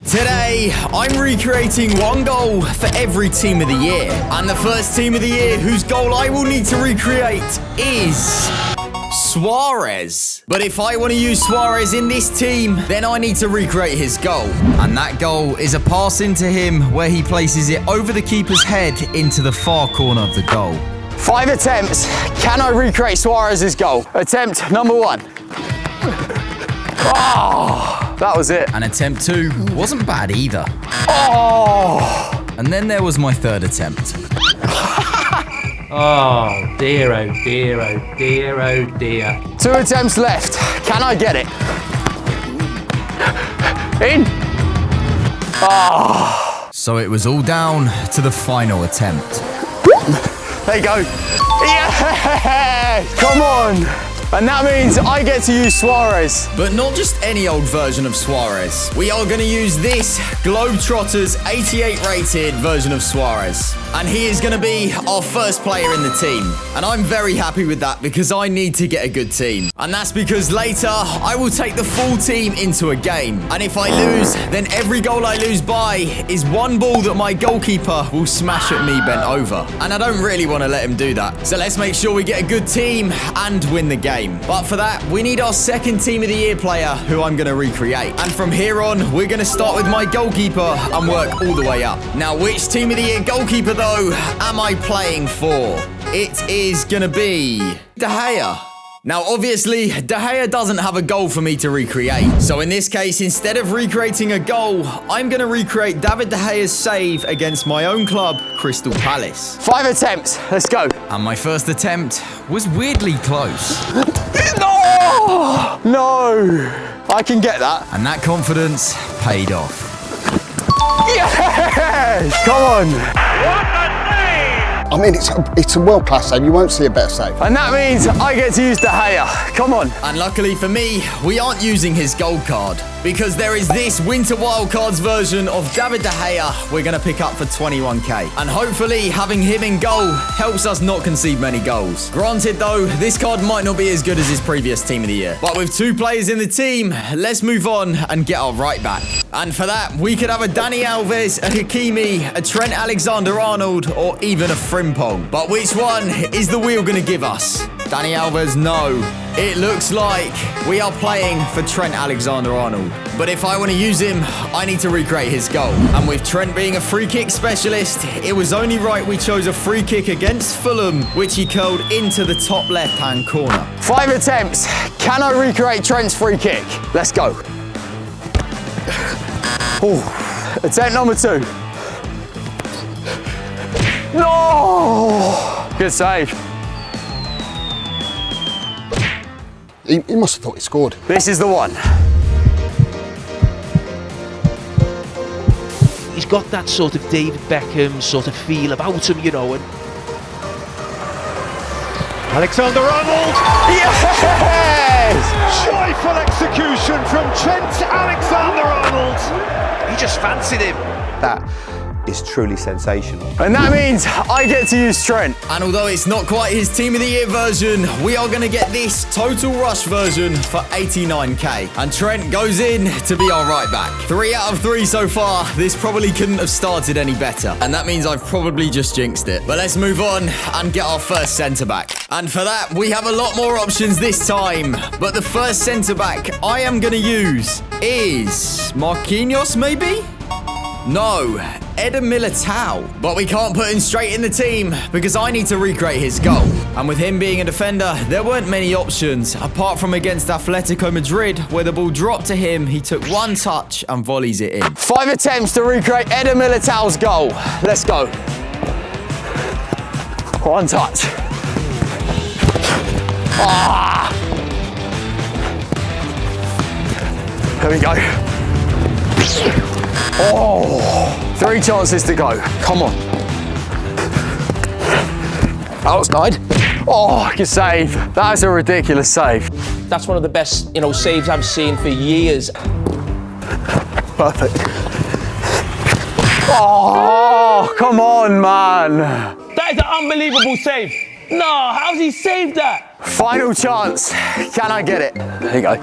Today, I'm recreating one goal for every team of the year. And the first team of the year whose goal I will need to recreate is Suarez. But if I want to use Suarez in this team, then I need to recreate his goal. And that goal is a pass into him where he places it over the keeper's head into the far corner of the goal. 5 attempts. Can I recreate Suarez's goal? Attempt number 1. Oh, that was it. And attempt 2 wasn't bad either. Oh! And then there was my third attempt. Oh dear, oh dear, oh dear, oh dear. 2 attempts left. Can I get it? In. Oh. So it was all down to the final attempt. There you go. Yeah! Come on. And that means I get to use Suarez. But not just any old version of Suarez. We are going to use this Globetrotters 88 rated version of Suarez. And he is going to be our first player in the team. And I'm very happy with that because I need to get a good team. And that's because later I will take the full team into a game. And if I lose, then every goal I lose by is one ball that my goalkeeper will smash at me bent over. And I don't really want to let him do that. So let's make sure we get a good team and win the game. But for that, we need our second team of the year player who I'm going to recreate. And from here on, we're going to start with my goalkeeper and work all the way up. Now, which team of the year goalkeeper, though, am I playing for? It is going to be De Gea. Now, obviously, De Gea doesn't have a goal for me to recreate. So in this case, instead of recreating a goal, I'm going to recreate David De Gea's save against my own club, Crystal Palace. 5 attempts. Let's go. And my first attempt was weirdly close. No! No! I can get that. And that confidence paid off. Yes! Come on. What a save! I mean, it's a world-class save. You won't see a better save. And that means I get to use De Gea. Come on. And luckily for me, we aren't using his gold card because there is this Winter Wildcards version of David De Gea we're going to pick up for 21k. And hopefully having him in goal helps us not concede many goals. Granted though, this card might not be as good as his previous team of the year. But with 2 players in the team, let's move on and get our right back. And for that, we could have a Dani Alves, a Hakimi, a Trent Alexander-Arnold, or even a Frimpong. But which one is the wheel going to give us? Dani Alves, no. It looks like we are playing for Trent Alexander-Arnold. But if I want to use him, I need to recreate his goal. And with Trent being a free kick specialist, it was only right we chose a free kick against Fulham, which he curled into the top left-hand corner. 5 attempts. Can I recreate Trent's free kick? Let's go. Oh, attempt number 2. No! Good save. He must have thought he scored. This is the one. He's got that sort of David Beckham sort of feel about him, you know. And Alexander-Arnold! Yes! Joyful execution from Trent Alexander-Arnold! he just fancied him. That is truly sensational. And that means I get to use Trent. And although it's not quite his team of the year version, we are going to get this Total Rush version for 89k. And Trent goes in to be our right back. 3 out of 3 so far. This probably couldn't have started any better. And that means I've probably just jinxed it. But let's move on and get our first centre-back. And for that, we have a lot more options this time. But the first centre-back I am going to use is Marquinhos, maybe? No, Militão. But we can't put him straight in the team because I need to recreate his goal. And with him being a defender, there weren't many options apart from against Atletico Madrid where the ball dropped to him, he took 1 touch and volleys it in. 5 attempts to recreate Militão's goal. Let's go. 1 touch. Ah! There we go. Oh, 3 chances to go. Come on. Outside. Oh, good save. That is a ridiculous save. That's one of the best, saves I've seen for years. Perfect. Oh, come on, man. That is an unbelievable save. No, how's he saved that? Final chance. Can I get it? There you go.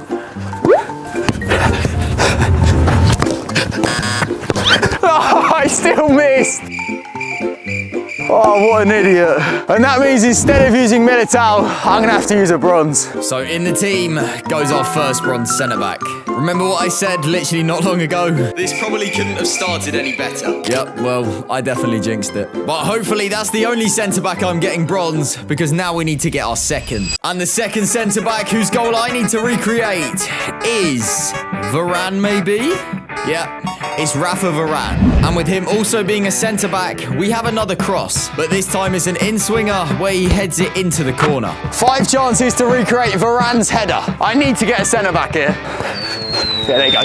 Oh, I still missed. Oh, what an idiot. And that means instead of using Militão, I'm going to have to use a bronze. So in the team goes our first bronze centre-back. Remember what I said literally not long ago? This probably couldn't have started any better. Yep, well, I definitely jinxed it. But hopefully that's the only centre-back I'm getting bronze, because now we need to get our second. And the second centre-back whose goal I need to recreate is Varane, maybe? Yep, it's Rafa Varane. And with him also being a centre-back, we have another cross. But this time it's an in-swinger where he heads it into the corner. 5 chances to recreate Varane's header. I need to get a centre-back here. Yeah, there you go.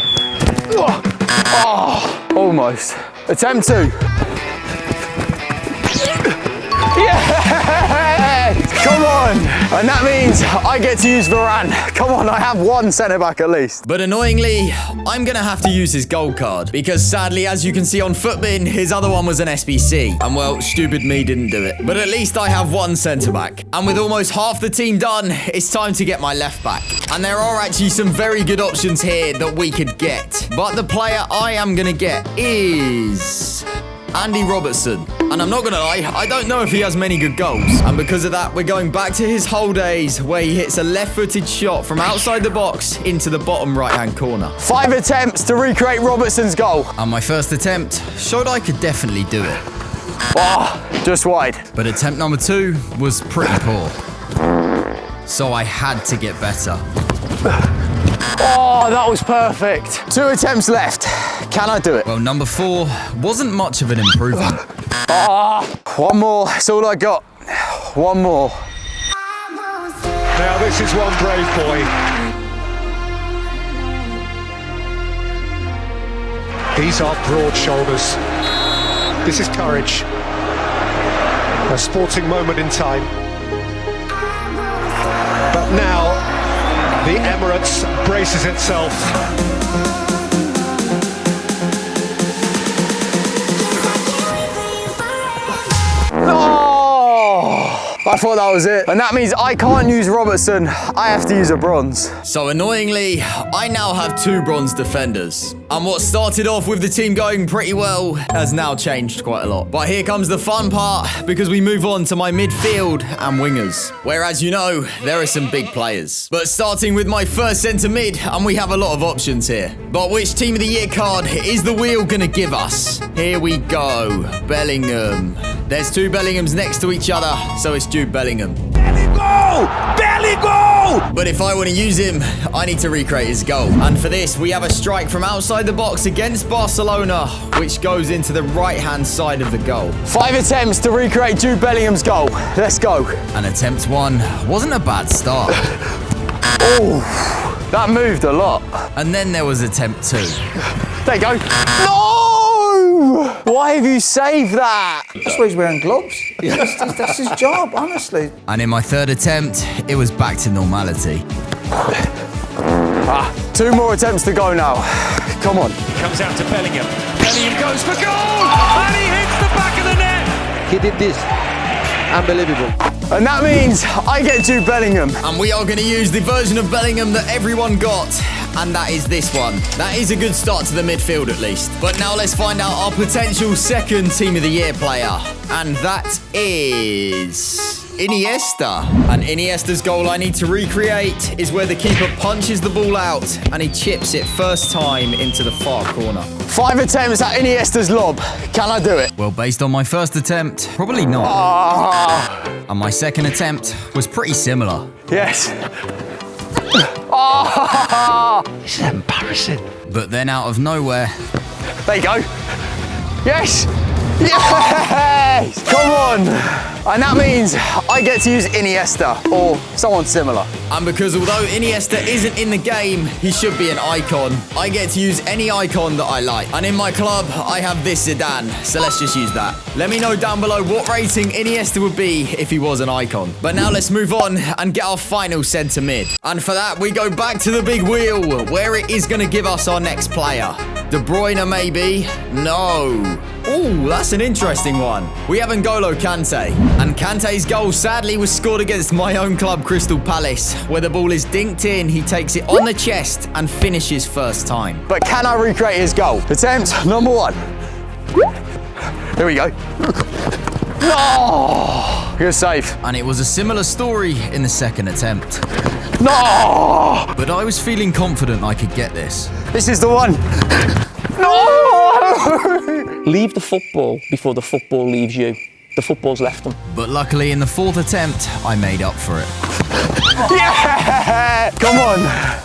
Oh, almost. Attempt 2. Yes! Come on! And that means I get to use Varane. Come on, I have one centre-back at least. But annoyingly, I'm going to have to use his gold card. Because sadly, as you can see on Footbin, his other one was an SBC. And well, stupid me didn't do it. But at least I have one centre-back. And with almost half the team done, it's time to get my left-back. And there are actually some very good options here that we could get. But the player I am going to get is Andy Robertson. And I'm not gonna lie, I don't know if he has many good goals. And because of that, we're going back to his whole days where he hits a left-footed shot from outside the box into the bottom right-hand corner. 5 attempts to recreate Robertson's goal. And my first attempt showed I could definitely do it. Oh, just wide. But attempt number 2 was pretty poor. So I had to get better. Oh, that was perfect. 2 attempts left. Can I do it? Well, number 4 wasn't much of an improvement. Ah, one more. That's all I got. One more. Now this is one brave boy. These are broad shoulders. This is courage. A sporting moment in time. But now the Emirates braces itself. Oh, I thought that was it. And that means I can't use Robertson. I have to use a bronze. So annoyingly, I now have 2 bronze defenders. And what started off with the team going pretty well has now changed quite a lot. But here comes the fun part, because we move on to my midfield and wingers. Whereas, you know, there are some big players. But starting with my first centre mid, and we have a lot of options here. But which team of the year card is the wheel gonna give us? Here we go. Bellingham. There's 2 Bellinghams next to each other, so it's Jude Bellingham. Belly go! Belly go! But if I want to use him, I need to recreate his goal. And for this, we have a strike from outside the box against Barcelona, which goes into the right-hand side of the goal. 5 attempts to recreate Jude Bellingham's goal. Let's go. And attempt 1 wasn't a bad start. Oh, that moved a lot. And then there was attempt 2. There you go. No! Why have you saved that? That's why he's wearing gloves. That's his job, honestly. And in my 3rd attempt, it was back to normality. 2 more attempts to go now. Come on. Comes out to Bellingham. Bellingham goes for goal! And he hits the back of the net! He did this. Unbelievable. And that means I get Jude Bellingham. And we are going to use the version of Bellingham that everyone got. And that is this one. That is a good start to the midfield at least. But now let's find out our potential second Team of the Year player. And that is Iniesta. And Iniesta's goal I need to recreate is where the keeper punches the ball out and he chips it first time into the far corner. 5 attempts at Iniesta's lob. Can I do it? Well, based on my first attempt, probably not. And my second attempt was pretty similar. Yes. Oh! This is embarrassing. But then out of nowhere... There you go. Yes! Yes! Come on! And that means I get to use Iniesta or someone similar. And because although Iniesta isn't in the game, he should be an icon, I get to use any icon that I like. And in my club, I have this Zidane, so let's just use that. Let me know down below what rating Iniesta would be if he was an icon. But now let's move on and get our final centre mid. And for that, we go back to the big wheel, where it is going to give us our next player. De Bruyne, maybe? No. Ooh, that's an interesting one. We have N'Golo Kanté. And Kanté's goal sadly was scored against my own club, Crystal Palace, where the ball is dinked in, he takes it on the chest and finishes first time. But can I recreate his goal? Attempt number 1. Here we go. No! Good save. And it was a similar story in the second attempt. No! But I was feeling confident I could get this. This is the one. No! Leave the football before the football leaves you. The football's left them. But luckily in the fourth attempt, I made up for it. Yeah! Come on.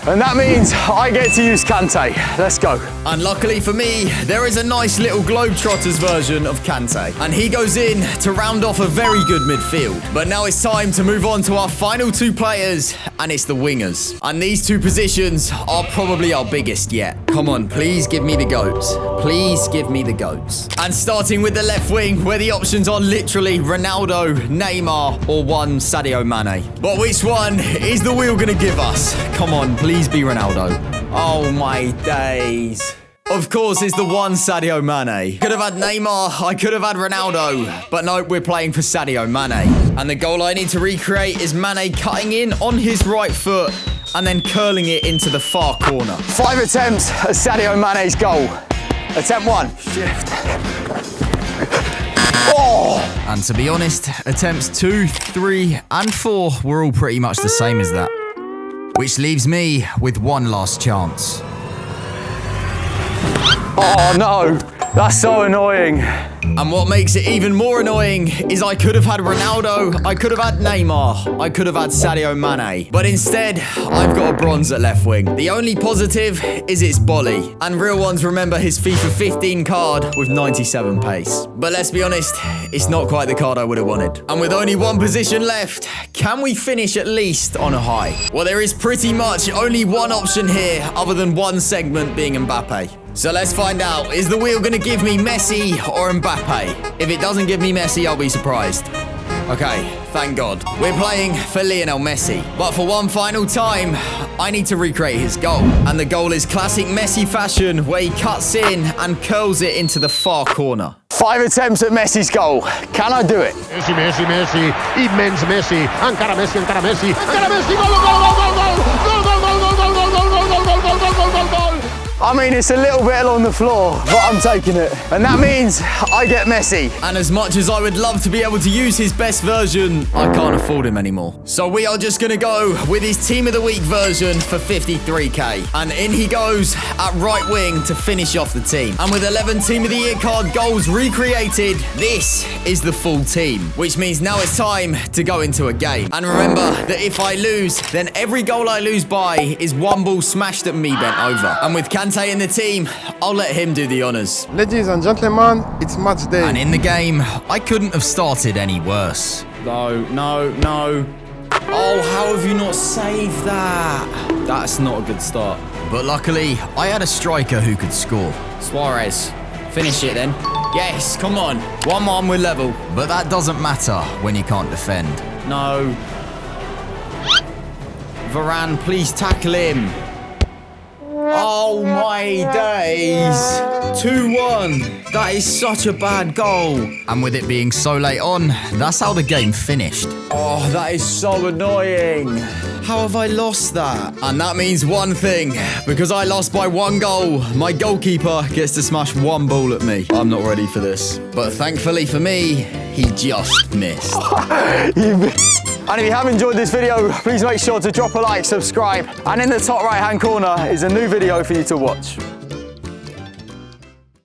And that means I get to use Kanté. Let's go. And luckily for me, there is a nice little Globetrotters version of Kanté. And he goes in to round off a very good midfield. But now it's time to move on to our final 2 players, and it's the wingers. And these 2 positions are probably our biggest yet. Come on, please give me the goats. Please give me the goats. And starting with the left wing, where the options are literally Ronaldo, Neymar, or one Sadio Mané. But which one is the wheel gonna give us? Come on, please be Ronaldo. Oh my days. Of course, it's the one Sadio Mané. Could have had Neymar, I could have had Ronaldo, but no, we're playing for Sadio Mané. And the goal I need to recreate is Mané cutting in on his right foot and then curling it into the far corner. 5 attempts at Sadio Mané's goal. Attempt 1. Shift. Oh! And to be honest, attempts 2, 3, and 4 were all pretty much the same as that. Which leaves me with one last chance. Oh no, that's so annoying. And what makes it even more annoying is I could have had Ronaldo, I could have had Neymar, I could have had Sadio Mané. But instead, I've got a bronze at left wing. The only positive is it's Bolly. And real ones remember his FIFA 15 card with 97 pace. But let's be honest, it's not quite the card I would have wanted. And with only 1 position left, can we finish at least on a high? Well, there is pretty much only one option here other than one segment being Mbappe. So let's find out, is the wheel gonna give me Messi or Mbappe? If it doesn't give me Messi, I'll be surprised. Okay, thank God. We're playing for Lionel Messi. But for one final time, I need to recreate his goal. And the goal is classic Messi fashion, where he cuts in and curls it into the far corner. 5 attempts at Messi's goal. Can I do it? Messi, Messi, Messi, immens Messi, encara Messi, encara Messi, encara Messi, gol, gol, gol, gol, gol, gol, gol, gol, gol, gol, gol, gol, gol, gol, gol, gol, gol, gol. I mean, it's a little bit along the floor, but I'm taking it. And that means I get Messi. And as much as I would love to be able to use his best version, I can't afford him anymore. So we are just gonna go with his Team of the Week version for 53k. And in he goes at right wing to finish off the team. And with 11 Team of the Year card goals recreated, this is the full team. Which means now it's time to go into a game. And remember that if I lose, then every goal I lose by is one ball smashed at me bent over. And with Kanté in the team, I'll let him do the honours. Ladies and gentlemen, it's match day. And in the game, I couldn't have started any worse. No, no, no. Oh, how have you not saved that? That's not a good start. But luckily, I had a striker who could score. Suarez, finish it then. Yes, come on. 1-1, we're level. But that doesn't matter when you can't defend. No. Varane, please tackle him. Oh my days. 2-1. That is such a bad goal. And with it being so late on, that's how the game finished. Oh, that is so annoying. How have I lost that? And that means one thing. Because I lost by 1 goal, my goalkeeper gets to smash 1 ball at me. I'm not ready for this. But thankfully for me, he just missed. And if you have enjoyed this video, please make sure to drop a like, subscribe, and in the top right-hand corner is a new video for you to watch.